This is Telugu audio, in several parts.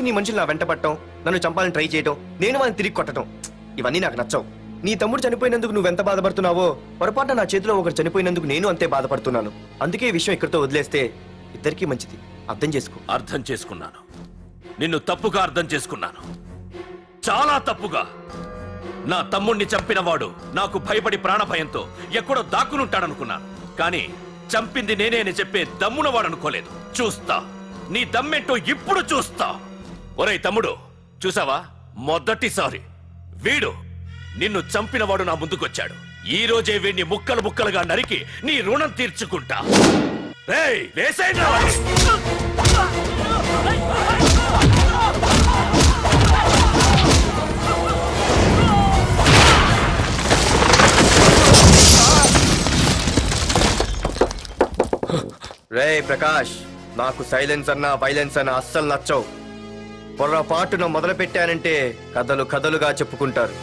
నీ మనుషులు నా వెంట పట్టడం, నన్ను చంపాలని ట్రై చేయడం, నేను వాళ్ళని తిరిగి కొట్టడం, ఇవన్నీ నాకు నచ్చవు. నీ తమ్ముడు చనిపోయినందుకు నువ్వెంత బాధపడుతున్నావో పొరపాటున నా చేతిలో ఒకరు చనిపోయినందుకు నేను అంతే బాధపడుతున్నాను. అందుకే ఈ విషయం ఇక్కడితో వదిలేస్తే ఇద్దరికీ మంచిది. అర్థం చేసుకో. అర్థం చేసుకున్నాను. నిన్ను తప్పుగా అర్థం చేసుకున్నాను, చాలా తప్పుగా. నా తమ్ముణ్ణి చంపినవాడు నాకు భయపడి ప్రాణభయంతో ఎక్కడో దాక్కునుంటాడనుకున్నాను. కానీ చంపింది నేనే అని చెప్పే దమ్మునవాడనుకోలేదు. చూస్తా, నీ దమ్మెంటో ఇప్పుడు చూస్తా. ఒరేయ్ తమ్ముడు, చూసావా, మొదటిసారి వీడు నిన్ను చంపినవాడు నా ముందుకొచ్చాడు. ఈ రోజే వీడిని ముక్కలు ముక్కలుగా నరికి నీ రుణం తీర్చుకుంటా. రేయ్, వేసేయండి. రే ప్రకాష్, నాకు సైలెన్స్ అన్నా వైలెన్స్ అన్నా అస్సలు నచ్చవు. పొర్రపాటున మొదలు పెట్టానంటే కథలు కథలుగా చెప్పుకుంటారు.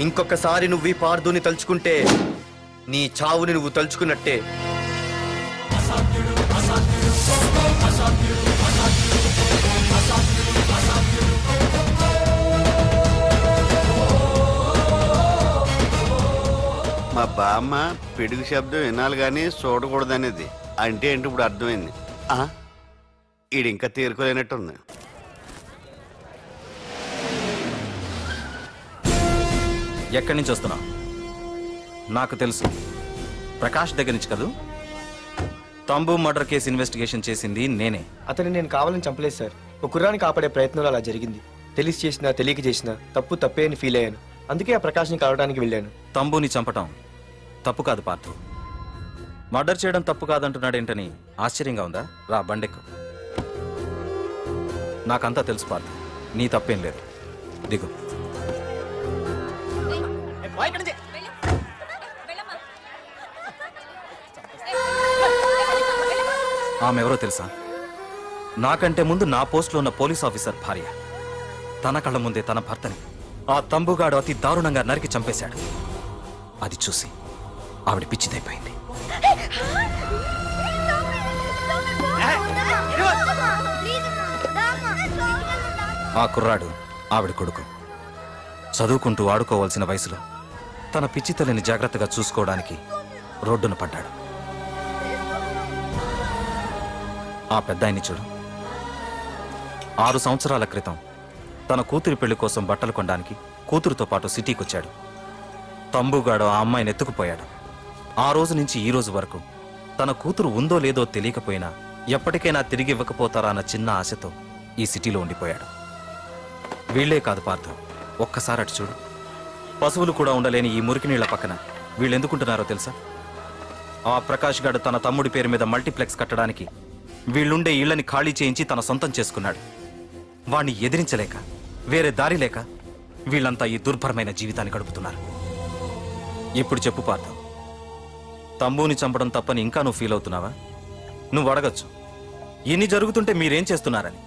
ఇంకొకసారి నువ్వు ఈ పార్దుని తలుచుకుంటే నీ చావుని నువ్వు తలుచుకున్నట్టే. మా బామ్మ పిడుగు శబ్దం వినాలి కానీ చూడకూడదనేది. అంటే ఏంటి ఇప్పుడు అర్థమైంది. ఈడు ఇంకా తీరుకోలేనట్టుంది. ఎక్కడి నుంచి వస్తున్నావు? నాకు తెలుసు, ప్రకాష్ దగ్గర నుంచి కదూ. తంబు మర్డర్ కేసు ఇన్వెస్టిగేషన్ చేసింది నేనే. అతన్ని నేను కావాలని చంపలేదు సార్. ఒక కుర్రాన్ని కాపాడే ప్రయత్నంలో అలా జరిగింది. తెలిసి చేసినా తెలియక చేసినా తప్పు తప్పే అని ఫీల్ అయ్యాను. అందుకే ఆ ప్రకాష్ని కలవడానికి వెళ్ళాను. తంబుని చంపటం తప్పు కాదు పార్థు. మర్డర్ చేయడం తప్పు కాదంటున్నాడేంటని ఆశ్చర్యంగా ఉందా? రా, బండెక్కు. నాకంతా తెలుసు పార్థు, నీ తప్పేం లేదు. దిగు. ఆమె ఎవరో తెలుసా? నాకంటే ముందు నా పోస్టులో ఉన్న పోలీస్ ఆఫీసర్ భార్య. తన కళ్ళ ముందే తన భర్తని ఆ తంబుగాడు అతి దారుణంగా నరికి చంపేశాడు. అది చూసి ఆవిడ పిచ్చిదైపోయింది. ఆ కుర్రాడు ఆవిడ కొడుకు. చదువుకుంటూ ఆడుకోవాల్సిన వయసులో తన పిచ్చి తల్లిని జాగ్రత్తగా చూసుకోవడానికి రోడ్డున పడ్డాడు. ఆ పెద్దాయన్ని చూడు. 6 సంవత్సరాల క్రితం తన కూతురి పెళ్లి కోసం బట్టలు కొనడానికి కూతురుతో పాటు సిటీకి వచ్చాడు. తంబుగాడు ఆ అమ్మాయిని ఎత్తుకుపోయాడు. ఆ రోజు నుంచి ఈ రోజు వరకు తన కూతురు ఉందో లేదో తెలియకపోయినా ఎప్పటికైనా తిరిగి ఇవ్వకపోతారా అన్న చిన్న ఆశతో ఈ సిటీలో ఉండిపోయాడు. వీళ్లే కాదు పార్థు, ఒక్కసారి అటు చూడు. పశువులు కూడా ఉండలేని ఈ మురికి నీళ్ల పక్కన వీళ్ళెందుకుంటున్నారో తెలుసా? ఆ ప్రకాష్ గాడు తన తమ్ముడి పేరు మీద మల్టీప్లెక్స్ కట్టడానికి వీళ్ళుండే ఇళ్లని ఖాళీ చేయించి తన సొంతం చేసుకున్నాడు. వాణ్ణి ఎదిరించలేక, వేరే దారి లేక వీళ్ళంతా ఈ దుర్భరమైన జీవితాన్ని గడుపుతున్నారు. ఇప్పుడు చెప్పు పార్థు, తంబుని చంపడం తప్పని ఇంకా నువ్వు ఫీల్ అవుతున్నావా? నువ్వు అడగచ్చు, ఇన్ని జరుగుతుంటే మీరేం చేస్తున్నారని.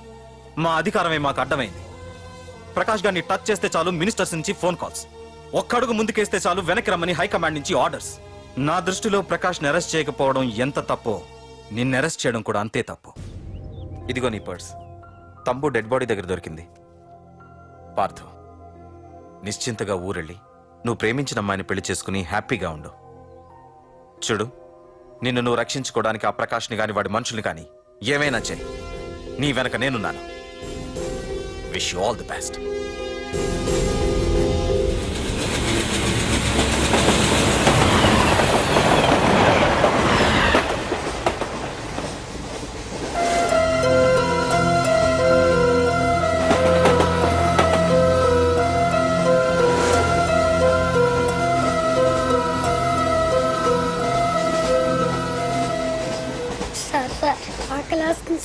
మా అధికారమే మాకు అడ్డమైంది. ప్రకాష్ గారిని టచ్ చేస్తే చాలు మినిస్టర్స్ నుంచి ఫోన్ కాల్స్, ఒక్కడుగు ముందుకేస్తే చాలు వెనక్కి రమ్మని హైకమాండ్ నుంచి ఆర్డర్స్. నా దృష్టిలో ప్రకాష్ని అరెస్ట్ చేయకపోవడం ఎంత తప్పో నిన్ను అరెస్ట్ చేయడం కూడా అంతే తప్పు. ఇదిగో నీ పర్స్, తంబు డెడ్ బాడీ దగ్గర దొరికింది. పార్థు, నిశ్చింతగా ఊరెళ్ళి నువ్వు ప్రేమించిన అమ్మాయిని పెళ్లి చేసుకుని హ్యాపీగా ఉండు. చూడు, నిన్ను నువ్వు రక్షించుకోవడానికి ఆ ప్రకాష్ని కాని వాడి మనుషుల్ని కానీ ఏమైనా చెయ్యి. నీ వెనక నేనున్నాను. Wish you all the best.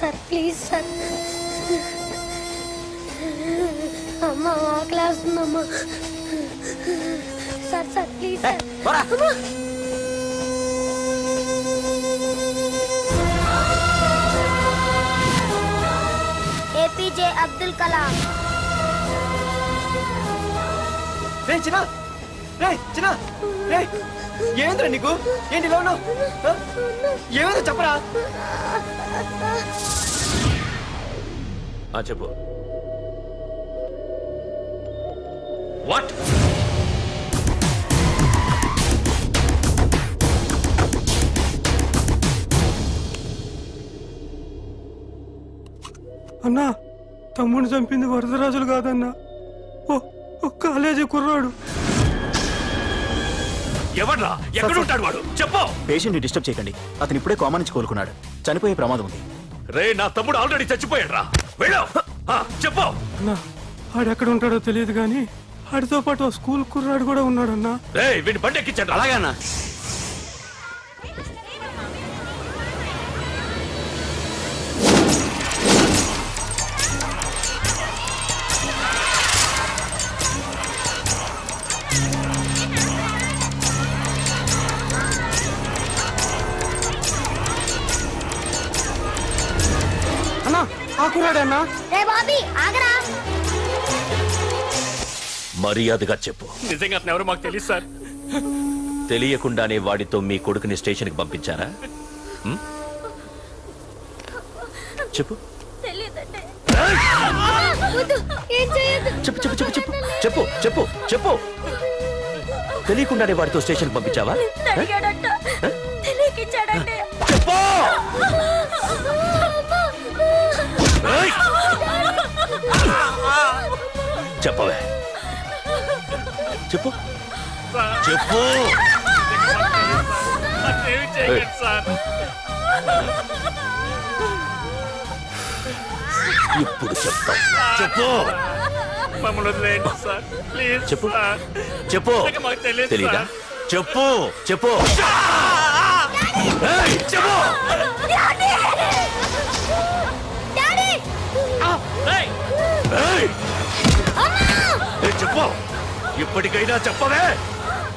Sir please sir, అమ్మ ఆకలేస్తుందమ్మా sir. Sir please sir. APJ Abdul Kalam. ఏమైందిరా నీకు? ఏంటి ఇలా ఉన్నావు? ఏమైందో చెప్పరా. చెప్పు. వాట్? అన్నా, తమ్ముడిని చంపింది వరదరాజులు కాదన్నా, ఓ కాలేజీ కుర్రాడు. ఎవడ్రా? ఎక్కడ ఉంటాడు వాడు? చెప్పు. పేషెంట్ డిస్టర్బ్ చేయకండి, అతను ఇప్పుడే కోమా నుంచి కోలుకున్నాడు, చనిపోయే ప్రమాదం ఉంది. రే, నా తమ్ముడు ఆల్రెడీ చచ్చిపోయాడు రా. వెళ్ళు. చెప్పు. అన్నా, ఆడెక్కడ ఉంటాడో తెలియదు కానీ ఆడితో పాటు ఆ స్కూల్ కుర్రాడు కూడా ఉన్నాడన్నా. రే, వీడిని బండి ఎక్కించండి. అలాగన్నా. అన్నా, ఆ కుర్రాడన్నా. రే బాబీ ఆగరా. మర్యాదగా చెప్పు. నిజంగా అతను ఎవరో మాకు తెలియదు సార్. తెలియకుండానే వాడితో మీ కొడుకుని స్టేషన్కి పంపించారా? చెప్పు. ఏం చేయొద్దు. చెప్పు చెప్పు చెప్పు చెప్పు చెప్పు చెప్పు చెప్పు. తెలియకుండానే వాడితో స్టేషన్కి పంపించావా? చెప్పు. ఏయ్! చెప్పవే. చెప్పు చెప్పు. ఇప్పుడు చెప్తా. చెప్పు. చెప్పు చెప్పు. తెలీదా? చెప్పు చెప్పు. ఏయ్, చెప్పు. ఏయ్! ఏయ్, చెప్పు. ఇప్పటికైనా చెప్పవే.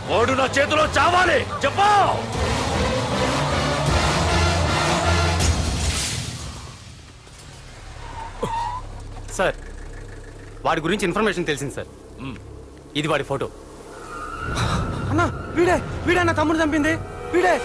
వాడు నా చేతిలో చావాలి. చెప్పు. సార్, వాడి గురించి ఇన్ఫర్మేషన్ తెలిసింది సార్. ఇది వాడి ఫోటో. అన్నా, వీడే నా తమ్ముడు చంపింది, వీడే.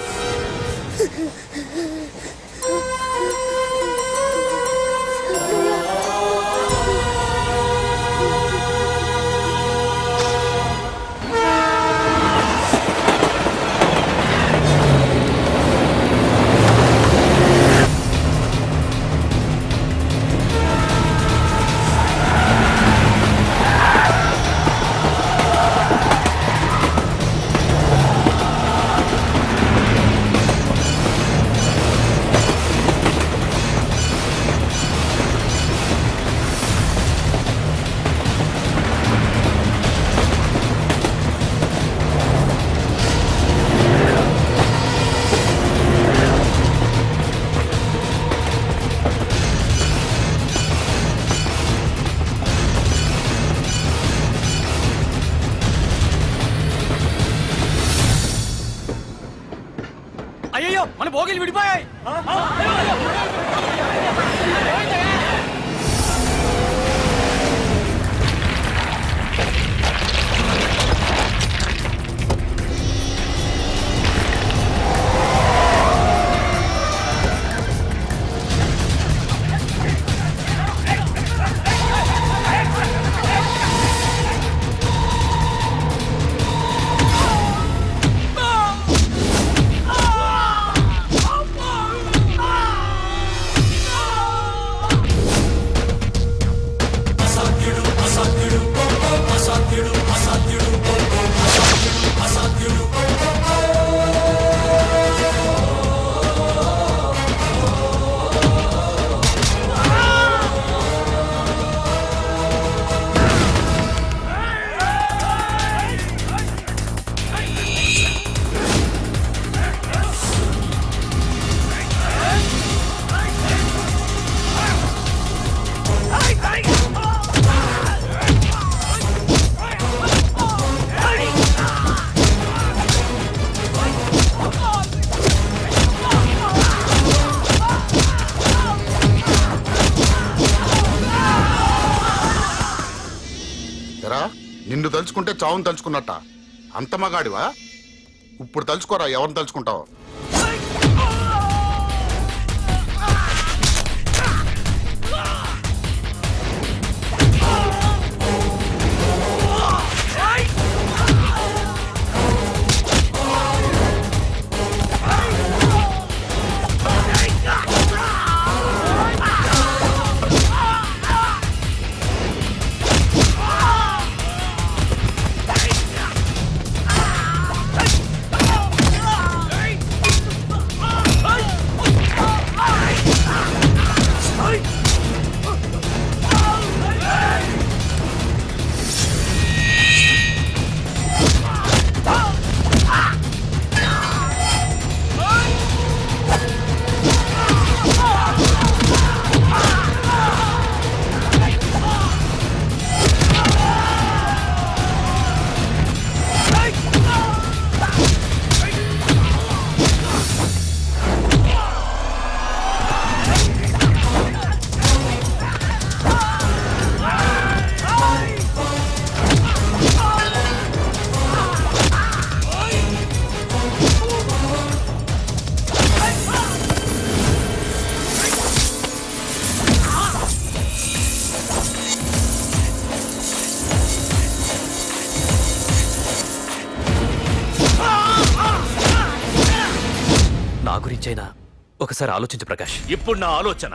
అయ్యో, మన భోగిలు విడిపోయాయి. నిన్ను తలుచుకుంటే చావును తలుచుకున్నట్ట. అంత మగాడివా? ఇప్పుడు తలుచుకోరా, ఎవరిని తలుచుకుంటావు? గురించైనా ఒకసారి ఆలోచించు ప్రకాష్. ఇప్పుడు నా ఆలోచన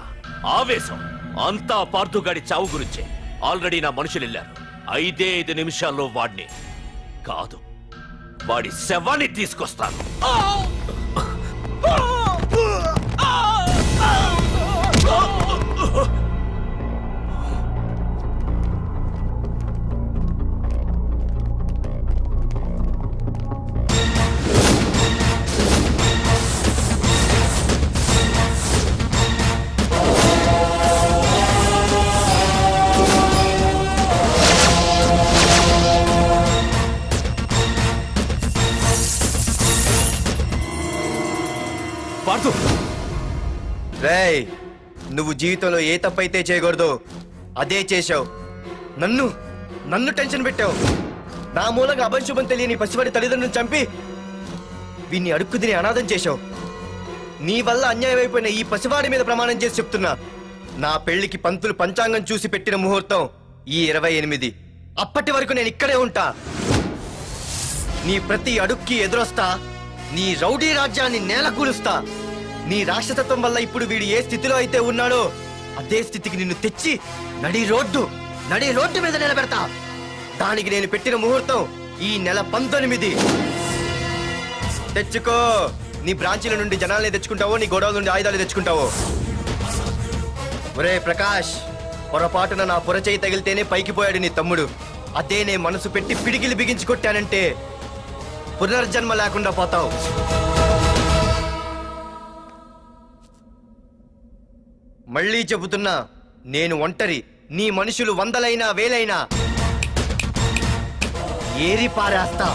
ఆవేశం అంతా పార్థుగాడి చావు గురించే. ఆల్రెడీ నా మనుషులు వెళ్ళారు. 5 నిమిషాల్లో వాడిని కాదు, వాడి శవాన్ని తీసుకొస్తాను. పార్థు, రేయ్, నువ్వు జీవితంలో ఏ తప్పైతే చేయకూడదు అదే చేశావు. నన్ను టెన్షన్ పెట్టావు. నా మూలంగా అభంశుభం తెలియని పసివాడి తల్లిదండ్రులను చంపి వీన్ని అడుక్కు తిని అనాథం చేశావు. నీ వల్ల అన్యాయం అయిపోయిన ఈ పసివాడి మీద ప్రమాణం చేసి చెప్తున్నా, నా పెళ్లికి పంతులు పంచాంగం చూసి పెట్టిన ముహూర్తం ఈ 28. అప్పటి వరకు నేను ఇక్కడే ఉంటా. నీ ప్రతి అడుక్కి ఎదురొస్తా. నీ రౌడీ రాజ్యాన్ని నేలకూలుస్తా. నీ రాక్షసత్వం వల్ల ఇప్పుడు వీడు ఏ స్థితిలో అయితే ఉన్నాడో అదే స్థితికి నిన్ను తెచ్చి నడి రోడ్డు మీద నిలబెడతా. దానికి నేను పెట్టిన ముహూర్తం ఈ నెల 19. తెచ్చుకో. నీ బ్రాంచీల నుండి జనాల్ని తెచ్చుకుంటావో, నీ గోడౌన్ నుండి ఆయుధాలు తెచ్చుకుంటావో. ఒరే ప్రకాష్, పొరపాటున నా పొరచేయి తగిలితేనే పైకి పోయాడు నీ తమ్ముడు. అదే నే మనసు పెట్టి పిడికిలి బిగించి కొట్టానంటే పునర్జన్మ లేకుండా పోతావు. మళ్ళీ చెబుతున్నా, నేను ఒంటరి. నీ మనుషులు 100లైనా 1000లైనా ఏరి పారేస్తా.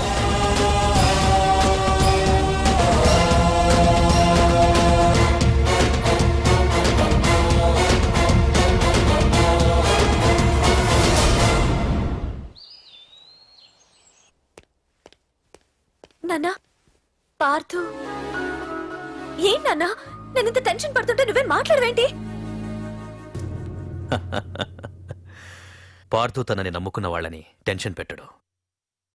నాన్నా, పార్థు ఏం నాన్నా? నేను ఇంత టెన్షన్ పడుతుంటే నువ్వేం మాట్లాడవేంటి? పార్థు తనని నమ్ముకున్న వాళ్ళని టెన్షన్ పెట్టడు.